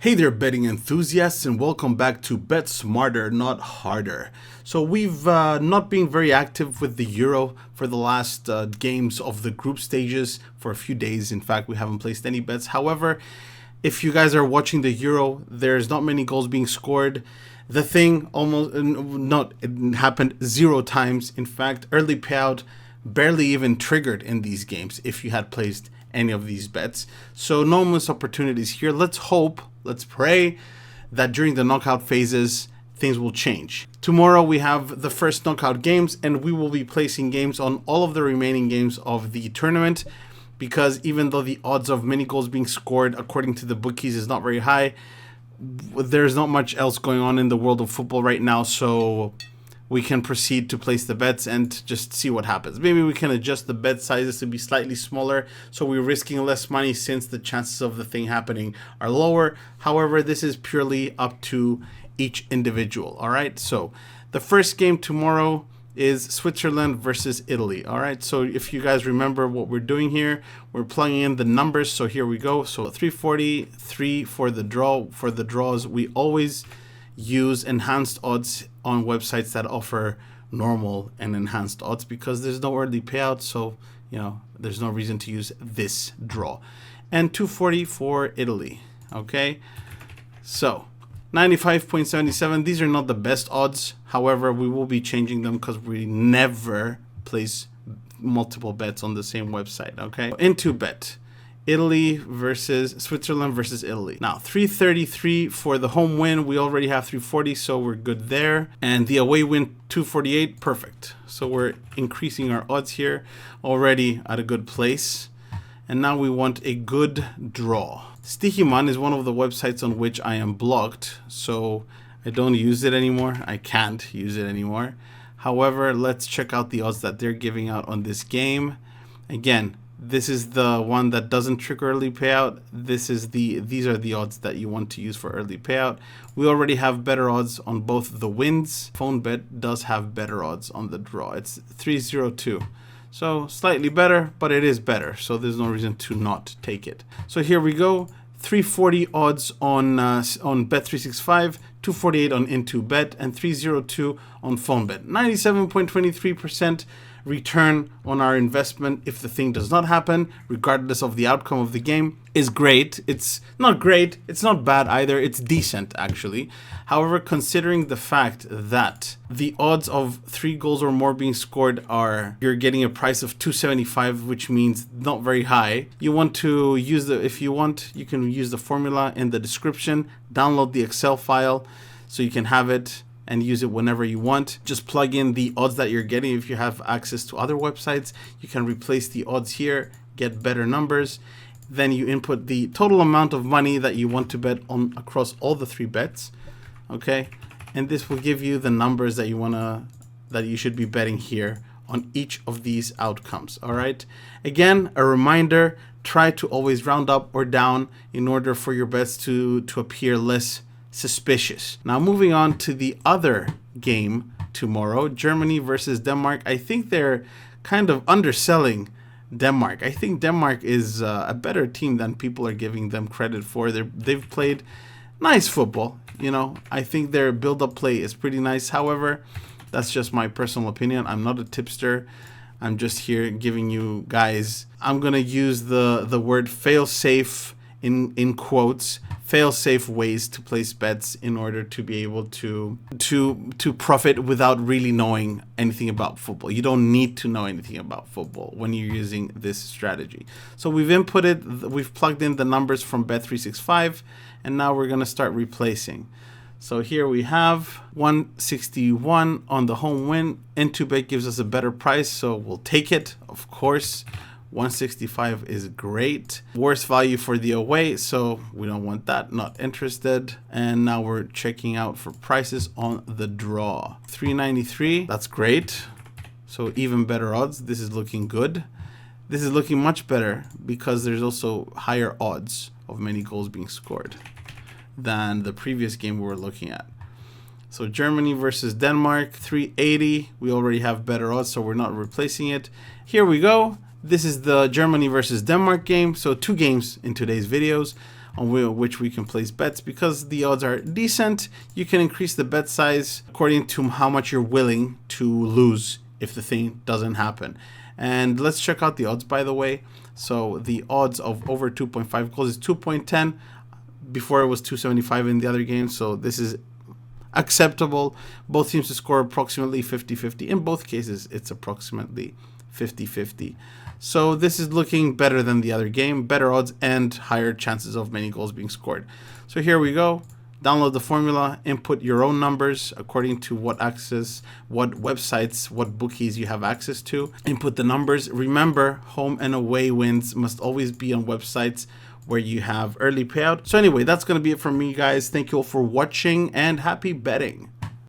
Hey there, betting enthusiasts, and welcome back to Bet Smarter, Not Harder. So we've not been very active with the Euro for the last games of the group stages for a few days. In fact, we haven't placed any bets. However, if you guys are watching the Euro, there's not many goals being scored. The thing it happened 0 times. In fact, early payout barely even triggered in these games if you had placed any of these bets. So no missed opportunities here. Let's pray that during the knockout phases things will change. Tomorrow we have the first knockout games, and we will be placing games on all of the remaining games of the tournament, because even though the odds of many goals being scored according to the bookies is not very high, there's not much else going on in the world of football right now, so we can proceed to place the bets and just see what happens. Maybe we can adjust the bet sizes to be slightly smaller, so we're risking less money since the chances of the thing happening are lower. However, this is purely up to each individual. All right, so the first game tomorrow is Switzerland versus Italy. All right, so if you guys remember what we're doing here, we're plugging in the numbers. So here we go. So 343 for the draw. For the draws, we always use enhanced odds on websites that offer normal and enhanced odds, because there's no early payout, so there's no reason to use this draw. And 240 for Italy. Okay, so 95.77. These are not the best odds. However, we will be changing them because we never place multiple bets on the same website. Okay, into bet Italy versus Switzerland versus Italy. Now 333 for the home win. We already have 340, so we're good there. And the away win 248, perfect. So we're increasing our odds here, already at a good place. And now we want a good draw. Stichiman is one of the websites on which I am blocked, so I don't use it anymore. I can't use it anymore. However, let's check out the odds that they're giving out on this game. Again, this is the one that doesn't trigger early payout. These are the odds that you want to use for early payout. We already have better odds on both the wins. Phone bet does have better odds on the draw. It's 302. So slightly better, but it is better. So there's no reason to not take it. So here we go. 340 odds on Bet365, 248 on Into Bet, and 302 on Phone Bet. 97.23% return on our investment if the thing does not happen, regardless of the outcome of the game, is great. It's not great, it's not bad either, it's decent actually. However, considering the fact that the odds of 3 goals or more being scored you're getting a price of 275, which means not very high. You want to use if you want, you can use the formula in the description, download the Excel file so you can have it and use it whenever you want. Just plug in the odds that you're getting. If you have access to other websites, you can replace the odds here, get better numbers. Then you input the total amount of money that you want to bet on across all the 3 bets. Okay, and this will give you the numbers that you should be betting here on each of these outcomes. All right, again, a reminder, try to always round up or down in order for your bets to appear less suspicious. Now moving on to the other game tomorrow, Germany versus Denmark. I think they're kind of underselling Denmark. I think Denmark is a better team than people are giving them credit for. They've played nice football. I think their build-up play is pretty nice. However, that's just my personal opinion. I'm not a tipster. I'm just here giving you guys, I'm gonna use the word fail-safe in quotes, fail-safe ways to place bets in order to be able to profit without really knowing anything about football. You don't need to know anything about football when you're using this strategy. So we've plugged in the numbers from Bet365, and now we're gonna start replacing. So here we have 161 on the home win. Into-Bet gives us a better price, so we'll take it, of course. 165 is great. Worst value for the away, so we don't want that, not interested. And now we're checking out for prices on the draw. 393, that's great. So even better odds. This is looking good. This is looking much better because there's also higher odds of many goals being scored than the previous game we were looking at. So Germany versus Denmark, 380. We already have better odds, so we're not replacing it. Here we go. This is the Germany versus Denmark game. So 2 games in today's videos. on which we can place bets. Because the odds are decent, you can increase the bet size according to how much you're willing to lose if the thing doesn't happen. And let's check out the odds, by the way. So the odds of over 2.5 goals is 2.10. Before it was 275 in the other game, so this is acceptable. Both teams to score approximately 50-50. In both cases, it's approximately 50-50. So this is looking better than the other game, better odds and higher chances of many goals being scored. So here we go. Download the formula, input your own numbers according to what websites, what bookies you have access to. Input the numbers. Remember, home and away wins must always be on websites where you have early payout. So anyway, that's going to be it from me, guys. Thank you all for watching and happy betting.